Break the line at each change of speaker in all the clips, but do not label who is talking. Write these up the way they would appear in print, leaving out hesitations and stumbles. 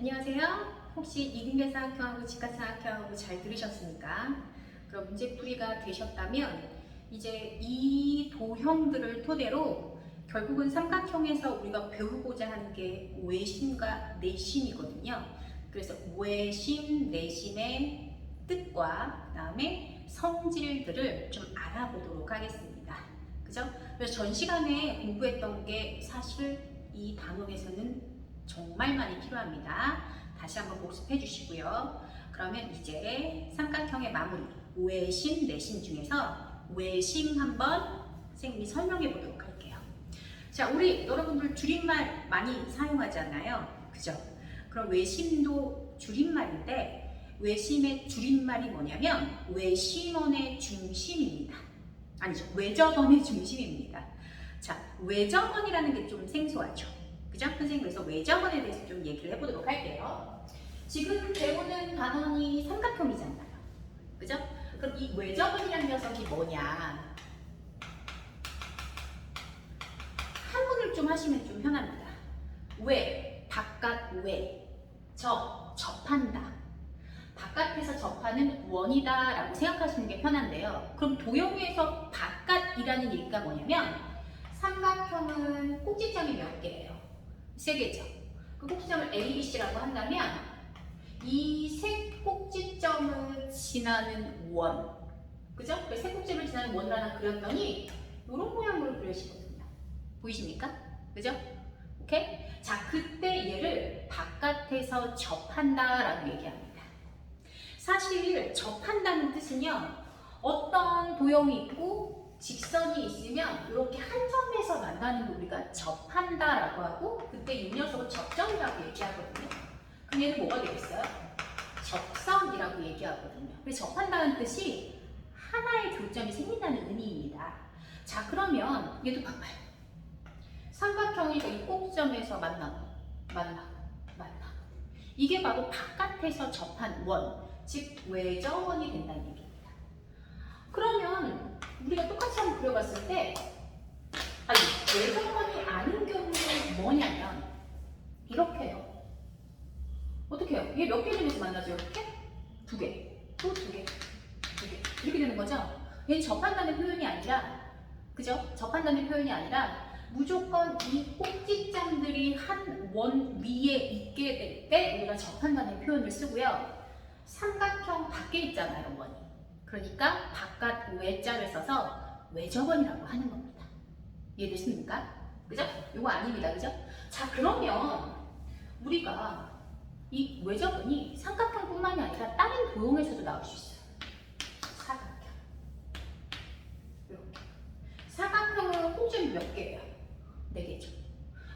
안녕하세요. 혹시 이등변사각형하고 직각사각형하고 잘 들으셨습니까? 그럼 문제풀이가 되셨다면 이제 이 도형들을 토대로 결국은 삼각형에서 우리가 배우고자 하는 게 외심과 내심이거든요. 그래서 외심, 내심의 뜻과 그다음에 성질들을 좀 알아보도록 하겠습니다. 그죠? 그래서 전 시간에 공부했던 게 사실 이 단원에서는 정말 많이 필요합니다. 다시 한번 복습해 주시고요. 그러면 이제 삼각형의 마무리, 외심, 내심 중에서 외심 한번 선생님이 설명해 보도록 할게요. 자, 우리 여러분들 줄임말 많이 사용하잖아요. 그죠? 그럼 외심도 줄임말인데 외심의 줄임말이 뭐냐면 외심원의 중심입니다. 아니죠. 외접원의 중심입니다. 자, 외접원이라는 게 좀 생소하죠. 그죠? 선생님 그래서 외접원에 대해서 좀 얘기를 해보도록 할게요. 지금 배우는 단원이 삼각형이잖아요. 그죠? 그럼 이 외접원이라는 녀석이 뭐냐? 한문을 좀 하시면 좀 편합니다. 외, 바깥 외, 접한다. 바깥에서 접하는 원이다 라고 생각하시는 게 편한데요. 그럼 도형에서 바깥이라는 얘기가 뭐냐면 삼각형은 꼭지점이 몇 개예요? 3개죠. 그 꼭지점을 A, B, C라고 한다면 이 세 꼭지점을 지나는 원, 그죠? 세 꼭지점을 지나는 원을 하나 그렸더니 이런 모양으로 그려지거든요. 보이십니까? 그죠? 오케이? 자, 그때 얘를 바깥에서 접한다라고 얘기합니다. 사실 접한다는 뜻은요, 어떤 도형이 있고 직선이 있으면 이렇게 한 점에서 만나는 걸 우리가 접한다라고 하고 그때 이 녀석을 접점이라고 얘기하거든요. 그럼 얘는 뭐가 되겠어요? 접선이라고 얘기하거든요. 그래서 접한다는 뜻이 하나의 교점이 생긴다는 의미입니다. 자, 그러면 얘도 봐봐요. 삼각형이 이 꼭지점에서 만나. 이게 바로 바깥에서 접한 원, 즉 외접원이 된다는 얘기입니다. 그러면 우리가 똑같이 한번 그려봤을 때 외접원이 아닌 경우는 뭐냐면 이렇게 해요. 어떻게 해요? 얘 몇 개 중에서 만나죠? 이렇게? 2개, 또 2개, 2개 이렇게 되는 거죠? 얘는 접한다는 표현이 아니라 그죠? 접한다는 표현이 아니라 무조건 이 꼭지점들이 한 원 위에 있게 될 때 우리가 접한다는 표현을 쓰고요. 삼각형 밖에 있잖아요, 원이. 그러니까 바깥 외자를 써서 외접원이라고 하는 겁니다. 이해되십니까? 그죠? 이거 아닙니다. 그죠? 자, 그러면 우리가 이 외접원이 삼각형뿐만이 아니라 다른 도형에서도 나올 수 있어요. 사각형. 이렇게. 사각형은 꼭지점이 몇 개예요? 4개죠.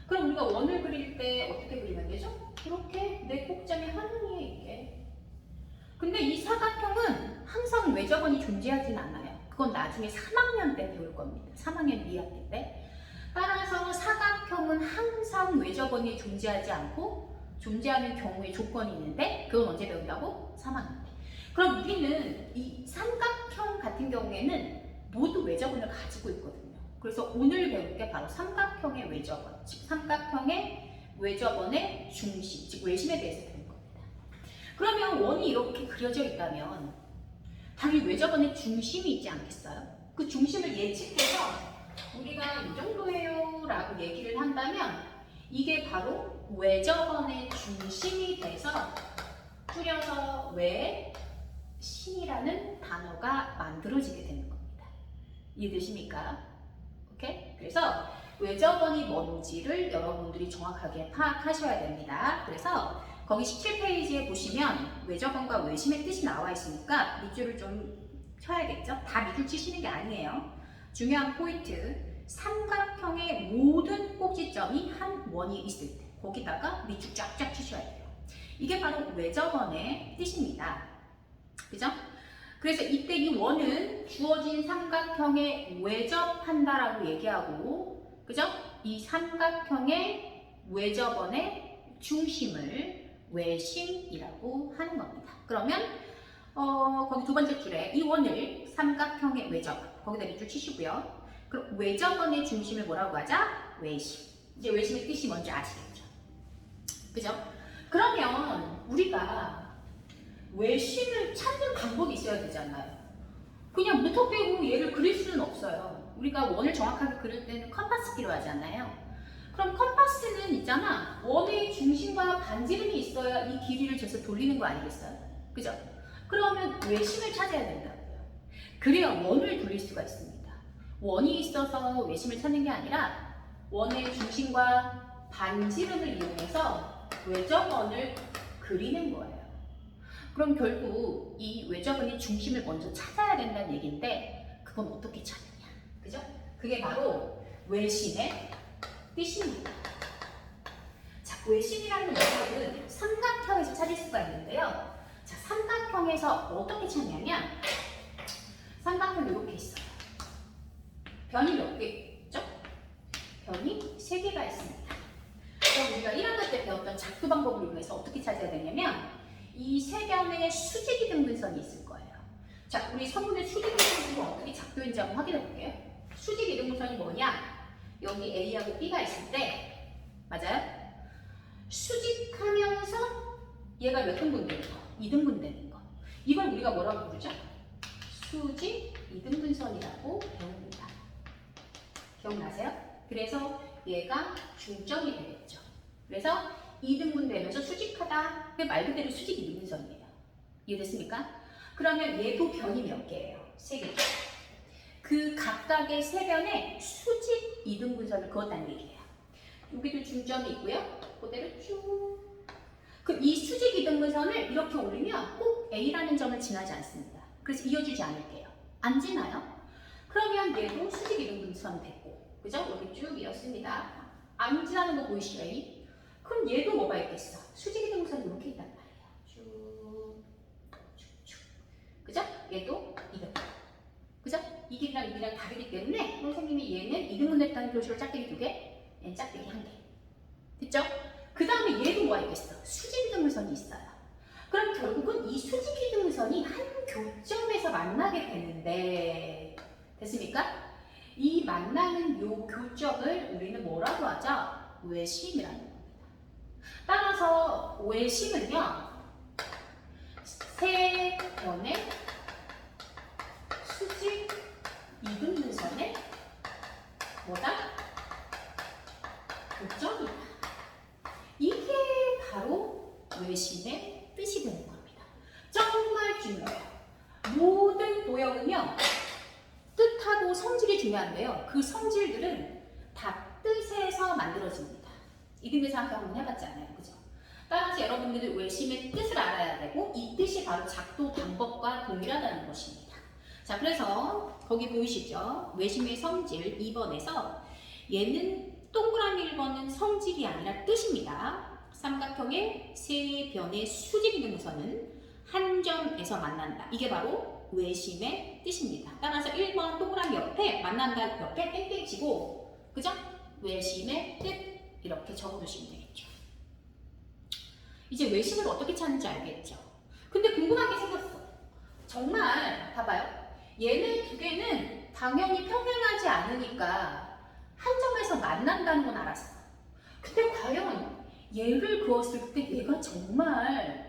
그럼 우리가 원을 그릴 때 어떻게 그리면 되죠? 이렇게 4꼭지점이 한 위에 있게. 근데 이 사각형은 항상 외접원이 존재하진 않아요. 그건 나중에 3학년 때 배울 겁니다. 3학년 2학기 때. 따라서 사각형은 항상 외접원이 존재하지 않고 존재하는 경우에 조건이 있는데 그건 언제 배운다고? 3학년 때. 그럼 우리는 이 삼각형 같은 경우에는 모두 외접원을 가지고 있거든요. 그래서 오늘 배울 게 바로 삼각형의 외접원, 즉 삼각형의 외접원의 중심, 즉 외심에 대해서 배울 겁니다. 그러면 원이 이렇게 그려져 있다면 당연히 외접원의 중심이 있지 않겠어요? 그 중심을 예측해서 우리가 이 정도예요 라고 얘기를 한다면 이게 바로 외접원의 중심이 돼서 줄여서 외심이라는 단어가 만들어지게 되는 겁니다. 이해되십니까? 오케이? 그래서 외접원이 뭔지를 여러분들이 정확하게 파악하셔야 됩니다. 그래서 거기 17페이지에 보시면 외접원과 외심의 뜻이 나와 있으니까 밑줄을 좀 펴야겠죠? 다 밑줄 치시는 게 아니에요. 중요한 포인트, 삼각형의 모든 꼭지점이 한 원이 있을 때 거기다가 밑줄 쫙쫙 치셔야 돼요. 이게 바로 외접원의 뜻입니다. 그죠? 그래서 이때 이 원은 주어진 삼각형에 외접한다라고 얘기하고, 그죠? 이 삼각형의 외접원의 중심을 외심이라고 하는 겁니다. 그러면 거기 두 번째 줄에 이 원을 삼각형의 외접원, 거기다 밑줄 치시고요. 그럼 외접원의 중심을 뭐라고 하자? 외심. 이제 외심의 뜻이 뭔지 아시겠죠? 그죠? 그러면 우리가 외심을 찾는 방법이 있어야 되잖아요. 그냥 무턱 대고 얘를 그릴 수는 없어요. 우리가 원을 정확하게 그릴 때는 컴파스 필요하잖아요. 그럼 컴파스는 있잖아. 원의 중심과 반지름이 있어야 이 길이를 재서 돌리는 거 아니겠어요? 그죠? 그러면 외심을 찾아야 된다고요. 그래야 원을 돌릴 수가 있습니다. 원이 있어서 외심을 찾는 게 아니라 원의 중심과 반지름을 이용해서 외접원을 그리는 거예요. 그럼 결국 이 외접원의 중심을 먼저 찾아야 된다는 얘기인데 그건 어떻게 찾느냐? 그죠? 그게 바로 외심의 뜻입니다. 자, 외심이라는 외접은 삼각형에서 찾을 수가 있는데요. 자, 삼각형에서 어떻게 찾냐면 삼각형이 이렇게 있어요. 변이 몇 개 있죠? 변이 3개가 있습니다. 그럼 우리가 1학년 때 배웠던 작두 방법을 이용해서 어떻게 찾아야 되냐면 이 세 변의 수직이 등분선이 있을 거예요. 자, 우리 성분의 수직이 등분선이 어떻게 작두인지 한번 확인해 볼게요. 수직이 등분선이 뭐냐? 여기 A하고 B가 있을 때 맞아요? 수직하면서 얘가 몇 등분 되는 거? 2등분 되는 거. 이걸 우리가 뭐라고 부르죠? 수직 이등분선이라고 배웁니다. 기억나세요? 그래서 얘가 중점이 되겠죠. 그래서 2등분 되면서 수직하다. 말 그대로 수직 이등분선이에요. 이해됐습니까? 그러면 얘도 변이 몇 개예요? 3개죠. 그 각각의 세 변에 수직 이등분선을 그었다는 얘기예요. 여기도 중점이 있고요. 그대로 쭉. 그럼 이 수직 이등분선을 이렇게 올리면 꼭 A라는 점을 지나지 않습니다. 그래서 이어주지 않을게요. 안 지나요? 그러면 얘도 수직 이등분선 됐고, 그죠? 여기 쭉 이었습니다. 안 지나는 거 보이시죠? A? 그럼 얘도 뭐가 있겠어? 수직 이등분선이 이렇게 있단 말이에요. 쭉, 쭉. 그죠? 얘도 이등분. 그죠? 이 길이랑 이 길이랑 다르기 때문에 선생님이 얘는 이등분 됐다는 표시로 짝대기 2개, 얘는 짝대기 1개. 됐죠? 그 다음에 얘도 뭐가 있겠어? 수직 이등분선이 있어요. 그럼 결국은 이 수직 이등분선이 한 교점에서 만나게 되는데 됐습니까? 이 만나는 요 교점을 우리는 뭐라고 하죠? 외심이라는 겁니다. 따라서 외심은요, 세 변의 수직 이등분선의 뭐다? 교점이다. 이게 바로 외심의 뜻이 되는 겁니다. 정말 중요해요. 모든 도형은요, 뜻하고 성질이 중요한데요. 그 성질들은 다 뜻에서 만들어집니다. 이등분 생각 한번 해봤잖아요. 그죠? 따라서 여러분들이 외심의 뜻을 알아야 되고 이 뜻이 바로 작도 방법과 동일하다는 것입니다. 자, 그래서 거기 보이시죠? 외심의 성질 2번에서 얘는 동그라미 1번은 성질이 아니라 뜻입니다. 삼각형의 세 변의 수직 이등분선은 한 점에서 만난다. 이게 바로 외심의 뜻입니다. 따라서 1번 동그라미 옆에 만난다 옆에 땡땡 치고, 그죠? 외심의 뜻 이렇게 적어두시면 되겠죠. 이제 외심을 어떻게 찾는지 알겠죠? 근데 궁금한 게 생겼어. 정말 봐봐요. 얘네 두 개는 당연히 평행하지 않으니까 한 점에서 만난다는 건 알았어. 근데 과연 얘를 그었을 때 얘가 정말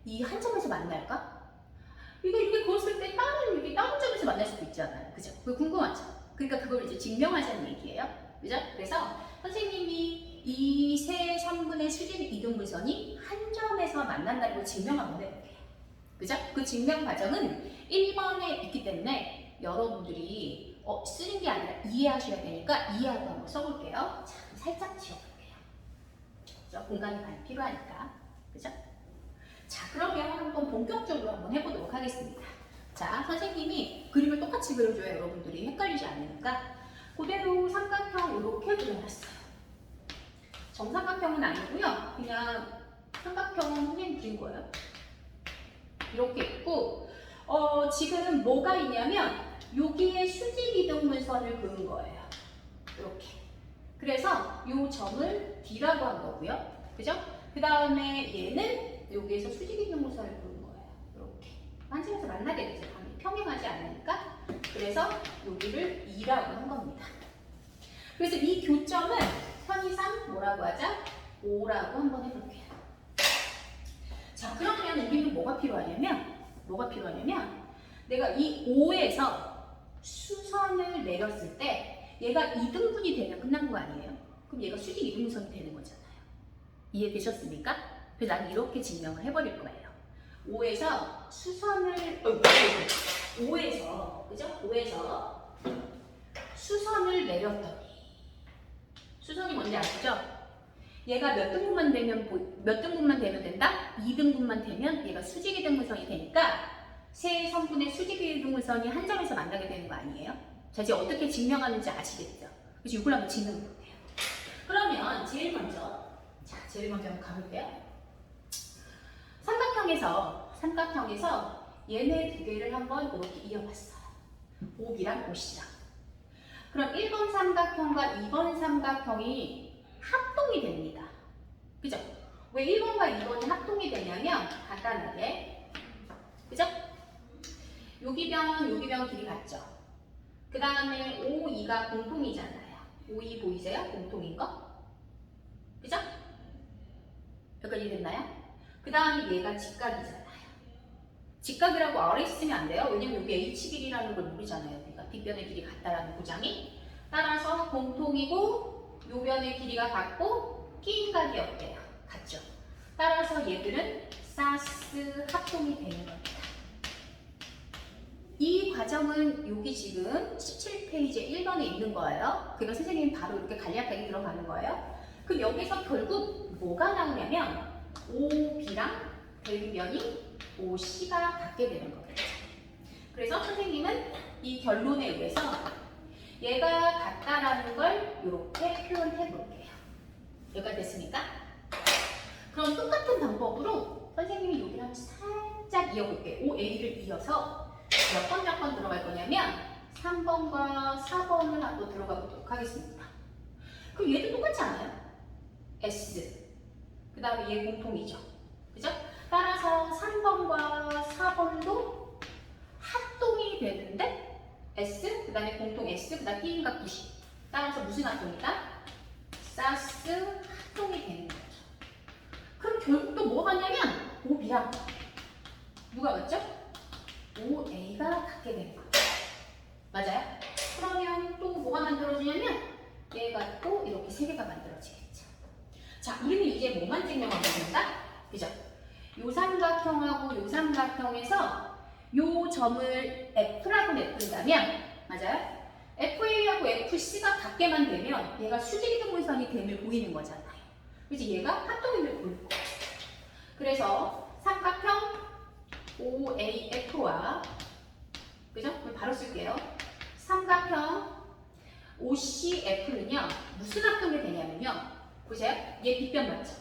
이 한 점에서 만날까? 이거 이렇게 그었을 때 다른 점에서 만날 수도 있잖아요. 그죠? 그거 궁금하죠? 그러니까 그걸 이제 증명하자는 얘기예요. 그죠? 그래서 선생님이 이 세 3분의 수직 이등분선이 한 점에서 만난다는 걸 증명 한번 해볼게요. 그죠? 그 증명 과정은 1번에 있기 때문에 여러분들이 쓰는 게 아니라 이해하셔야 되니까 이해하고 한번 써볼게요. 자, 살짝 지워볼게요. 그죠? 공간이 많이 필요하니까. 그죠? 자, 그러면 한번 본격적으로 한번 해보도록 하겠습니다. 자, 선생님이 그림을 똑같이 그려줘야 여러분들이 헷갈리지 않으니까 그대로 삼각형 이렇게 그려놨어요. 정삼각형은 아니고요. 그냥 삼각형 선생님 그린 거예요. 이렇게 있고 지금 뭐가 있냐면 여기에 수직 이등분선을 그은 거예요. 이렇게. 그래서 이 점을 D라고 한 거고요. 그죠? 그 다음에 얘는 여기에서 수직 이등분선을 그은 거예요. 이렇게. 한 점에서 만나게 되죠. 평행하지 않으니까. 그래서 여기를 E라고 한 겁니다. 그래서 이 교점은 편의상 뭐라고 하자? O라고 한번 해볼게요. 자, 그러면 우리는 뭐가 필요하냐면 내가 이 O에서 수선을 내렸을 때 얘가 이등분이 되면 끝난 거 아니에요? 그럼 얘가 수직 이등분선이 되는 거잖아요. 이해되셨습니까? 그래서 나는 이렇게 증명을 해버릴 거예요. 5에서 수선을 5에서 그죠? 5에서 수선을 내렸더니 수선이 뭔지 아시죠? 얘가 몇 등분만 되면 된다? 2등분만 되면 얘가 수직 이등분선이 되니까 세 선분의 수직 이등분선이 한 점에서 만나게 되는 거 아니에요? 자, 이제 어떻게 증명하는지 아시겠죠? 그래서 이걸 한번 증명해 볼게요. 그러면 제일 먼저 한번 가볼게요. 삼각형에서 얘네 두 개를 한번 이렇게 이어봤어요. OB랑 OC랑. 그럼 1번 삼각형과 2번 삼각형이 합동이 됩니다. 그죠? 왜 1번과 2번이 합동이 되냐면 간단하게 그죠? 요기변 길이 같죠? 그 다음에 O2가 공통이잖아요. O2 보이세요? 공통인 거? 그죠? 여기까지 됐나요? 그 다음에 얘가 직각이잖아요. 직각이라고 아래 쓰면 안 돼요. 왜냐면 여기 H 길이라는 걸 모르잖아요. 우리가 뒷변의 길이 같다라는 보장이. 따라서 공통이고 요 변의 길이가 같고 끼인각이 없대요. 같죠? 따라서 얘들은 사스 합동이 되는 겁니다. 이 과정은 여기 지금 17페이지에 1번에 있는 거예요. 그러니까 선생님이 바로 이렇게 간략하게 들어가는 거예요. 그럼 여기서 결국 뭐가 나오냐면 OB랑 대비변이 OC가 같게 되는 거겠죠. 그래서 선생님은 이 결론에 의해서 얘가 같다라는 걸 이렇게 표현해 볼게요. 여기까지 됐습니까? 그럼 똑같은 방법으로 선생님이 여기를 한번 살짝 이어볼게요. OA를 이어서 몇 번 들어갈 거냐면 3번과 4번을 한번 들어가 보도록 하겠습니다. 그럼 얘도 똑같지 않아요? S 그 다음에 얘 공통이죠. 그죠? 따라서 3번과 4번도 합동이 되는데 S 그 다음에 공통 S 그 다음에 끼인각 90 따라서 무슨 합동이다? 사스 합동이 되는 거죠. 그럼 결국 또 뭐가 같냐면 OB랑 누가 같죠? OA가 같게 되는 거예요. 맞아요? 그러면 또 뭐가 만들어지냐면 얘가 또 이렇게 세 개가 만들어지겠죠. 자, 우리는 이제 뭐만 증명하면 된다? 그죠? 요 삼각형하고 요 삼각형에서 요 점을 F라고 냅둔다면 맞아요? FA하고 FC가 같게만 되면 얘가 수직이등분선이 됨을 보이는 거잖아요. 그래서 얘가 합동임을 보일 거예요. 그래서 삼각형 OAF와 그죠? 그럼 바로 쓸게요. 삼각형 OCF는요 무슨 합동이 되냐면요 보세요. 얘 빗변 맞죠?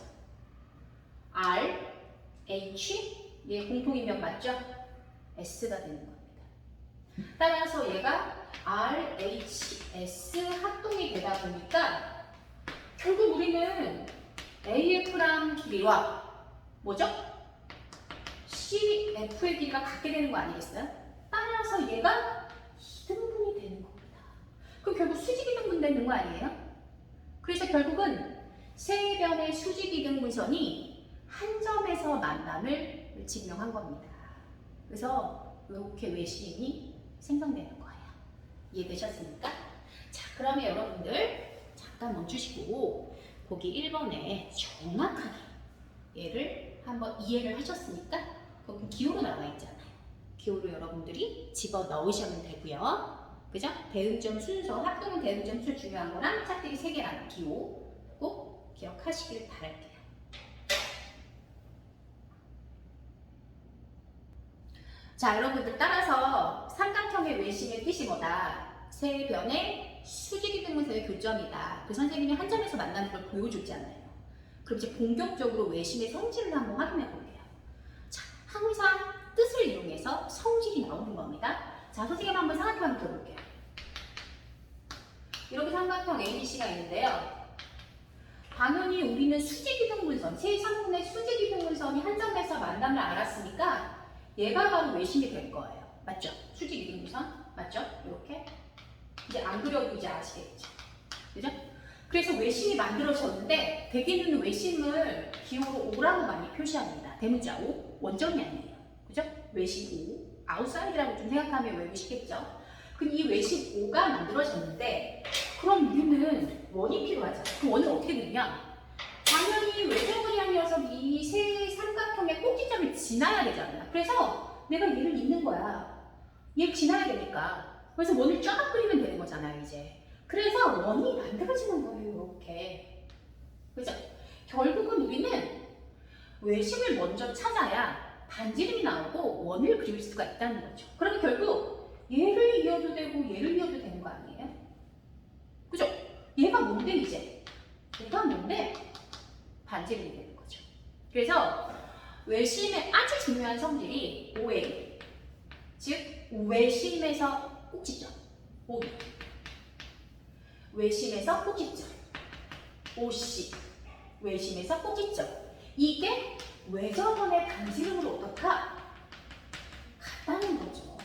R, H 얘 공통인면 맞죠? S가 되는 겁니다. 따라서 얘가 R, H, S 합동이 되다 보니까 결국 우리는 AF랑 길이와 뭐죠? CF의 길이가 같게 되는 거 아니겠어요? 따라서 얘가 2등분이 되는 겁니다. 그럼 결국 수직이등분 되는 거 아니에요? 그래서 결국은 세 변의 수직이등분선이 한 점에서 만남을 증명한 겁니다. 그래서 이렇게 외심이 생성되는 거예요. 이해되셨습니까? 자, 그러면 여러분들 잠깐 멈추시고 보기 1번에 정확하게 얘를 한번 이해를 하셨으니까 거기 기호로 나와 있잖아요. 기호로 여러분들이 집어 넣으시면 되고요. 그죠? 대응점 순서, 합동은 대응점 순서 중요한 거랑 짝대기 3개라는 기호 꼭 기억하시길 바랄게요. 자, 여러분들 따라서 삼각형의 외심의 뜻이 뭐다? 세 변의 수직이등분선의 교점이다. 그 선생님이 한 점에서 만나는 걸 보여줬잖아요. 그럼 이제 본격적으로 외심의 성질을 한번 확인해 볼게요. 자, 항상 뜻을 이용해서 성질이 나오는 겁니다. 자, 선생님 한번 삼각형 켜볼게요. 이렇게 삼각형 ABC가 있는데요. 당연히 우리는 수직이등분선, 세 선분의 수직이등분선이 한 점에서 만남을 알았으니까 얘가 바로 외심이 될 거예요. 맞죠? 수직이등분선 맞죠? 이렇게 이제 안 그려도 이제 아시겠죠? 그죠? 그래서 외심이 만들어졌는데 대개는 외심을 기호로 O라고 많이 표시합니다. 대문자 O, 원점이 아니에요. 그죠? 외심 O, 아웃사이드라고 좀 생각하면 외우기 쉽겠죠? 그럼 이 외심 O가 만들어졌는데 그럼 우리는 원이 필요하죠. 그 원은 어떻게 되냐? 당연히 외접을 향해서 이 세 삼각형의 꼭지점을 지나야 되잖아요. 그래서 내가 얘를 잇는 거야. 얘를 지나야 되니까. 그래서 원을 쫙 그리면 되는 거잖아요, 이제. 그래서 원이 만들어지는 거예요, 이렇게. 그죠? 결국은 우리는 외심을 먼저 찾아야 반지름이 나오고 원을 그릴 수가 있다는 거죠. 그러면 결국 얘를 이어도 되고 얘를 이어도 되는 거 아니에요? 그죠? 얘가 뭔데 이제? 얘가 뭔데? 반지름이 되는 거죠. 그래서 외심의 아주 중요한 성질이 OA, 즉 외심에서 꼭지점, OB, 외심에서 꼭지점, OC, 외심에서 꼭지점. 이게 외접원의 반지름으로 어떻다? 같다는 거죠.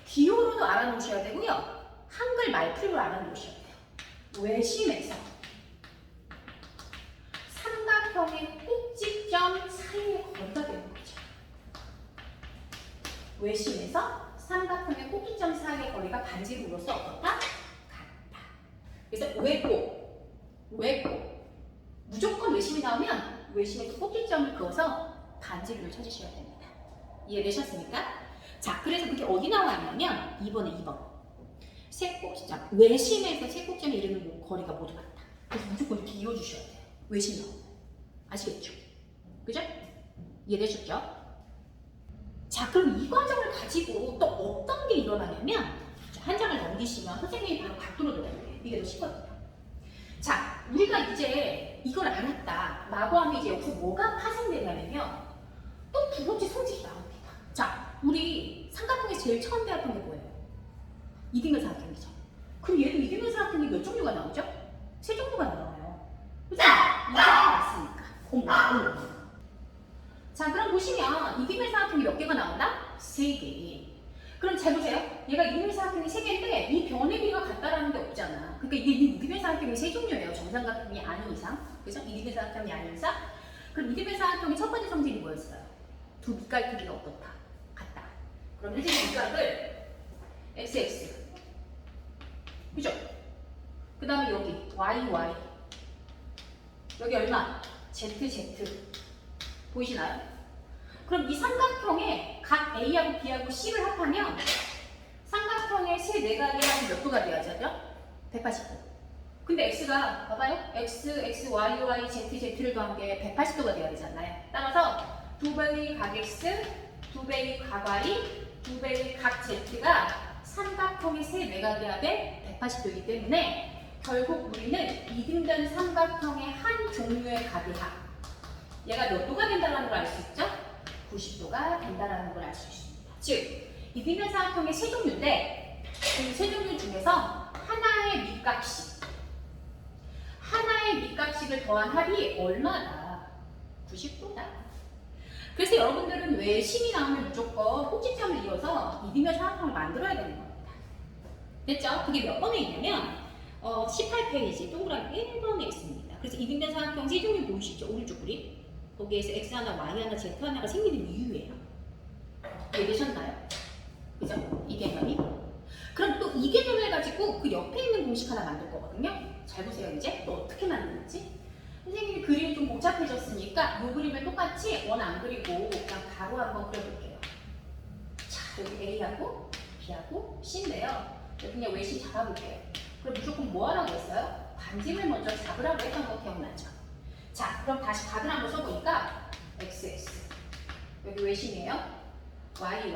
기호로도 알아놓으셔야 되고요. 한글 말풀이로 알아놓으셔야 돼요. 외심에서 삼각형의 꼭지점 사이의 거리가 되는 거죠. 외심에서 삼각형의 꼭지점 사이의 거리가 반지름으로서 어떻다? 같다. 그래서 외고 무조건 외심이 나오면 외심에서 꼭지점을 그어서 반지름을 찾으셔야 됩니다. 이해되셨습니까? 자, 그래서 그게 어디 나왔냐면 2번. 세 꼭지점. 외심에서 세 꼭지점에 이르는 거리가 모두 같다. 그래서 무조건 이렇게 이어주셔야 돼요. 외심 나오면. 아시겠죠? 그죠? 이해되셨죠? 자, 그럼 이 과정을 가지고 또 어떤 게 일어나냐면 한 장을 넘기시면 선생님이 바로 각도로 넣어요. 이게 더 쉽거든요. 자, 우리가 이제 이걸 알았다. 라고 하면 이제 여기서 뭐가 파생되냐면요. 또 두 번째 성질이 나옵니다. 자, 우리 삼각형에서 제일 처음 배웠던 게 뭐예요? 이등변 삼각형이죠. 그럼 얘도 이등변 삼각형이 몇 종류가 나오죠? 세 종류가 나와요. 그죠? 이게 나왔으니까. 어머. 자, 그럼 보시면 이등변 삼각형이 몇 개가 나온다? 3개. 그럼 잘 보세요. 얘가 이등변 삼각형이 3개인데 이 변의 비가 같다라는 게 없잖아. 그러니까 이게 이등변 삼각형이 세 종류예요. 정삼각형이 아닌 이상. 그죠? 이등변 삼각형이 아닌 이상. 그럼 이등변 삼각형의 첫 번째 성질이 뭐였어요? 두 밑갈 크기가 어떻다? 같다. 그럼 선생님 밑각을 XX. 그죠? 그 다음에 여기 YY. 여기 얼마? ZZ. 보이시나요? 그럼 이 삼각형에 각 A하고 B하고 C를 합하면 삼각형의 세 내각이 하면 몇 도가 돼야죠? 180도. 근데 X가 봐봐요. X, X, Y, Y, Z, Z를 더한 게 180도가 돼야 되잖아요. 따라서 두 배의 각 X, 두 배의 각 Y, 두 배의 각 Z가 삼각형의 세 내각이 합에 180도이기 때문에 결국 우리는 이등변 삼각형의 한 종류의 각의 합. 얘가 몇 도가 된다는 걸 알 수 있죠? 90도가 된다는 걸 알 수 있습니다. 즉, 이등변 삼각형의 세 종류인데 그 세 종류 중에서 하나의 밑각식을 더한 합이 얼마다? 90도다. 그래서 여러분들은 외심이 나오면 무조건 꼭지점을 이어서 이등변 삼각형을 만들어야 되는 겁니다. 됐죠? 그게 몇 번에 있냐면 18페이지 동그라미 1번에 있습니다. 그래서 이등변 삼각형 세 종류 보이시죠? 오른쪽 그림. 거기에서 X 하나, Y 하나, Z 하나가 생기는 이유예요. 이해되셨나요? 그죠? 이 개념이. 그럼 또 이 개념을 가지고 그 옆에 있는 공식 하나 만들 거거든요. 잘 보세요, 이제. 또 어떻게 만드는지. 선생님이 그림이 좀 복잡해졌으니까 이 그림을 똑같이 원 안 그리고 그냥 가로 한번 그려볼게요. 자, 여기 A하고 B하고 C인데요. 여기 그냥 외심 잡아볼게요. 그럼 무조건 뭐 하라고 했어요? 반지름을 먼저 잡으라고 했던 거 기억나죠? 자, 그럼 다시 각을 한번 써보니까 XX. 여기 외심이에요. Y,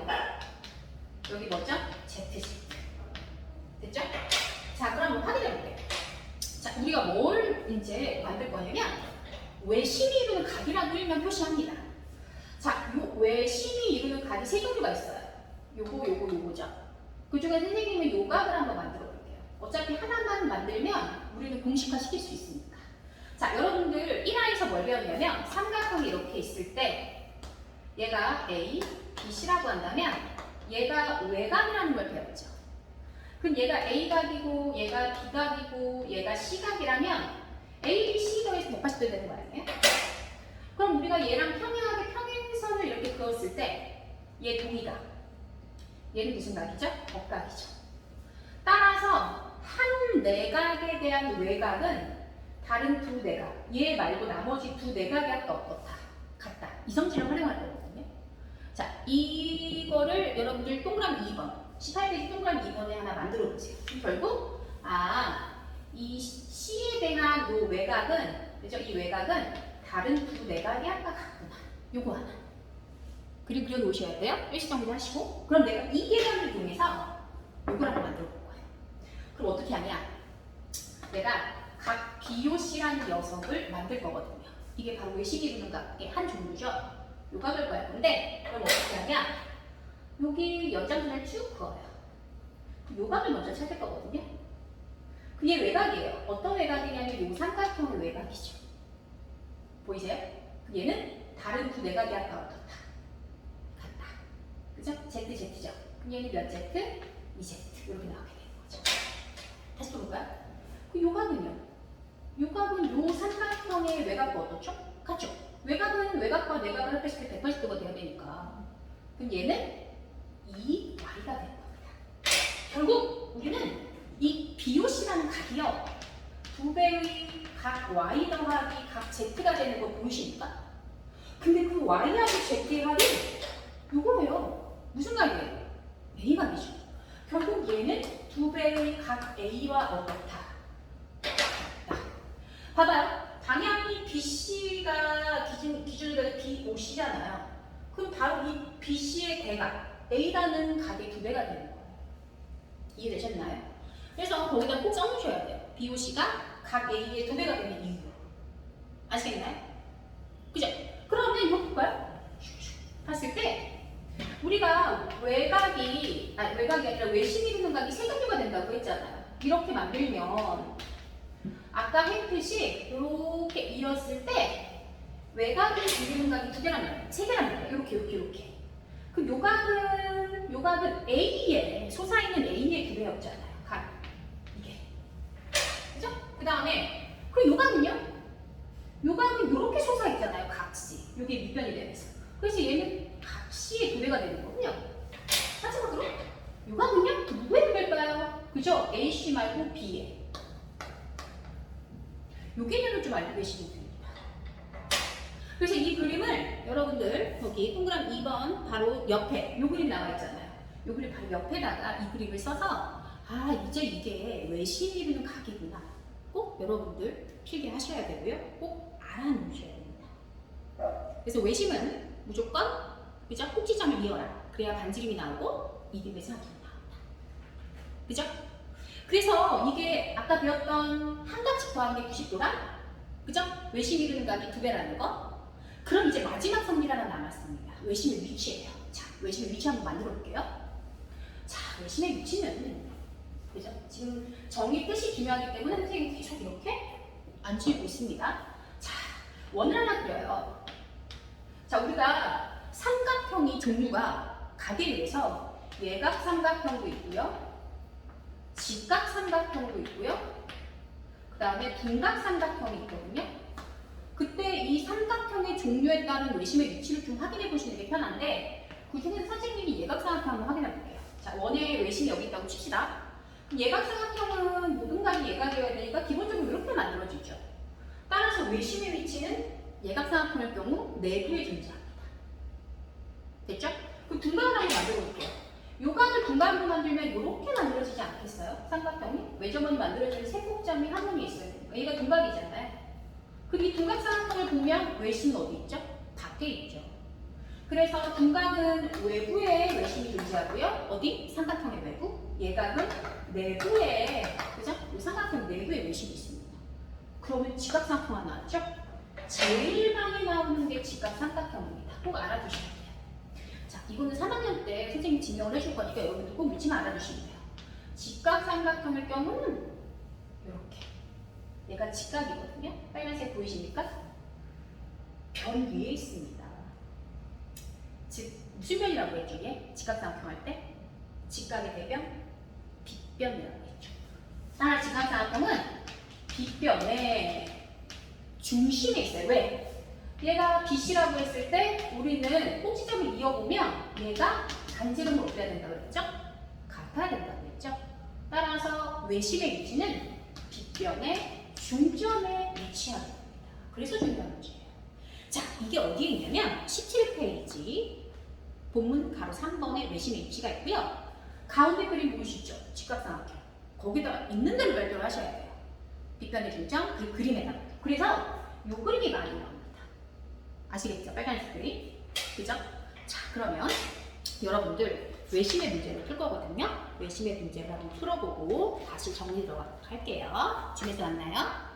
여기 뭐죠? ZZ. 됐죠? 자, 그럼 한번 확인해볼게요. 자, 우리가 뭘 이제 만들 거냐면 외심이 이루는 각이라고 일명 표시합니다. 자, 요 외심이 이루는 각이 세 종류가 있어요. 요거죠. 그 중에 선생님은 요 각을 한번 만들어 볼게요. 어차피 하나만 만들면 우리는 공식화 시킬 수 있으니까. 자, 여러분들 1화에서 뭘 배웠냐면 삼각형이 이렇게 있을 때 얘가 A, B, C라고 한다면 얘가 외곽이라는 걸 배웠죠. 그럼 얘가 A각이고 얘가 B각이고 얘가 C각이라면 A, B, C 더해서 180도 되는 거 아니에요? 그럼 우리가 얘랑 평행하게 평행선을 이렇게 그었을 때 얘 동의각, 얘는 무슨 각이죠? 억각이죠. 따라서 한 내각에 대한 외곽은 다른 두 내각, 얘 말고 나머지 두 내각이 아까 어떻다? 같다. 이성질을 활용할 거거든요. 자, 이거를 여러분들 동그라미 2번, 18페이지 동그라미 2번에 하나 만들어 보세요. 결국 이 C에 대한 요 외곽은, 그죠? 이 외곽은 다른 두 내각이 아까 같구나. 요거 하나. 그리고 그려놓으셔야 돼요. 일시정리 하시고. 그럼 내가 이 계산을 이용해서 요걸 하나 만들어 볼 거예요. 그럼 어떻게 하냐? 내가 각 BOC라는 녀석을 만들 거거든요. 이게 바로 외식이 이루는 각의 한 종류죠. 요 각을 구할 건데, 그럼 어떻게 하냐? 여기 연장선을 쭉 그어요. 요 각을 먼저 찾을 거거든요. 그게 외곽이에요. 어떤 외곽이냐면 요 삼각형의 외곽이죠. 보이세요? 얘는 다른 두 내각이 아까 어떻다? 같다. 그죠? Z, Z죠. 그럼 얘는 몇 Z? 2Z. 이렇게 나오게 되는 거죠. 다시 또 볼까요? 그 요각은요? 요각은 요 삼각형의 외곽과 어떻죠? 같죠? 외곽은 외곽과 내각을 합했을 때 180도가 돼야 되니까. 그럼 얘는 2Y가 되는 겁니다. 결국 우리는 이 BOC라는 각이요. 두 배의 각 Y 더하기 각 Z가 되는 거 보이십니까? 근데 그 Y하고 Z의 합이 요거예요. 무슨 각이에요? A각이죠. 결국 얘는 두 배의 각 A와 어떻다? 같다. 봐봐요. 방향이 BC가 기준으로 BOC잖아요. 그럼 바로 이 BC의 대각, A라는 각의 두 배가 되는 거예요. 이해되셨나요? 그래서 거기다 꼭 써놓으셔야 돼요. BOC가 각 A의 두 배가 되는 이유. 아시겠나요? 그죠? 그러면 이거 볼까요? 봤을 때 우리가 외곽이 아니라 외심이 이루는 각이 세 종류가 된다고 했잖아요. 이렇게 만들면 아까 했듯이 이렇게 이었을 때 외곽을 이루는 각이 두 개란 말이에요. 세 개란 말이에요. 이렇게. 그럼 요각은 A에 솟아있는 A의 두 배였잖아요. 각 이게. 그죠? 그 다음에 그럼 요각은요? 요각은 이렇게 솟아있잖아요. 각시. 요게 밑변이 되면서. 그래서 얘는 각시의 두 배가 되는 거군요. 마지막으로 요각은요? 누구의 두 배일까요? 그죠? AC 말고 B에. 요 개념을 좀 알고 계시면 됩니다. 그래서 이 그림을 여러분들 거기 동그라미 2번 바로 옆에 요 그림 나와 있잖아요. 요 그림 바로 옆에다가 이 그림을 써서 이제 이게 외심이 이루는 각이구나. 꼭 여러분들 필기하셔야 되고요. 꼭 알아놓으셔야 됩니다. 그래서 외심은 무조건 그죠? 꼭지점을 이어라. 그래야 반지름이 나오고 이름의 사각형이 나온다. 그죠? 그래서 이게 아까 배웠던 한 각씩 더한 게 90도랑 그죠? 외심 이루는 각이 두 배라는 거. 그럼 이제 마지막 선물 하나 남았습니다. 외심의 위치예요. 자, 외심의 위치 한번 만들어 볼게요. 자, 외심의 위치는 그죠? 지금 정의 뜻이 중요하기 때문에 선생님이 계속 이렇게 안 지우고 있습니다. 자, 원을 하나 그려요. 자, 우리가 삼각형이 종류가 각에 의해서 예각 삼각형도 있고요. 직각 삼각형도 있고요. 그 다음에 분각 삼각형이 있거든요. 그때 이 삼각형의 종류에 따른 외심의 위치를 좀 확인해 보시는 게 편한데 그 중에서 선생님이 예각 삼각형 한번 확인해 볼게요. 자, 원의 외심이 여기 있다고 칩시다. 예각 삼각형은 모든 각이 예각이어야 되니까 기본적으로 이렇게 만들어지죠. 따라서 외심의 위치는 예각 삼각형일 경우 내부에 존재합니다. 됐죠? 그럼 분각을 한번 만들어 볼게요. 요각을 분각으로 만들면 이렇게 만들어지지 않겠어요? 삼각형이? 외접원이 만들어지는 세 꼭점이 한 원이 있어야 되니까 얘가 분각이잖아요. 그럼 이 분각 삼각형을 보면 외심은 어디 있죠? 밖에 있죠. 그래서 분각은 외부에 외심이 존재하고요. 어디? 삼각형의 외부. 예각은 내부에, 그죠? 이 삼각형 내부에 외심이 있습니다. 그러면 직각삼각형이 나왔죠? 제일 많이 나오는 게 직각삼각형입니다. 꼭 알아두셔야 돼요. 자, 이거는 3학년 때 선생님이 증명을 해줄 거니까 여러분들 꼭 위치만 알아두시면 돼요. 직각삼각형일 경우는 이렇게. 얘가 직각이거든요. 빨간색 보이십니까? 변 위에 있습니다. 즉 무슨 변이라고 했죠? 얘? 직각삼각형 할 때? 직각의 대변? 빗변. 빗변이라고 했죠. 따라 직각삼각형은 빗변의 중심에 있어요. 왜? 얘가 BC라고 했을 때 우리는 꼭지점을 이어보면 얘가 반지름을 어떻게 해야 된다고 했죠? 같아야 된다고 했죠. 따라서 외심의 위치는 빗변의 중점에 위치하게 됩니다. 그래서 중요한 문제예요. 자, 이게 어디에 있냐면 17페이지 본문 가로 3번에 외심의 위치가 있고요. 가운데 그림 보이시죠? 직각삼각형. 거기다 있는 대로 발표를 하셔야 돼요. 빗변의 중점, 그리고 그림에다가. 그래서 이 그림이 많이 나옵니다. 아시겠죠? 빨간색 그림. 그죠? 자, 그러면 여러분들 외심의 문제를 풀 거거든요. 외심의 문제를 한번 풀어보고 다시 정리 들어가도록 할게요. 집에서 만나요.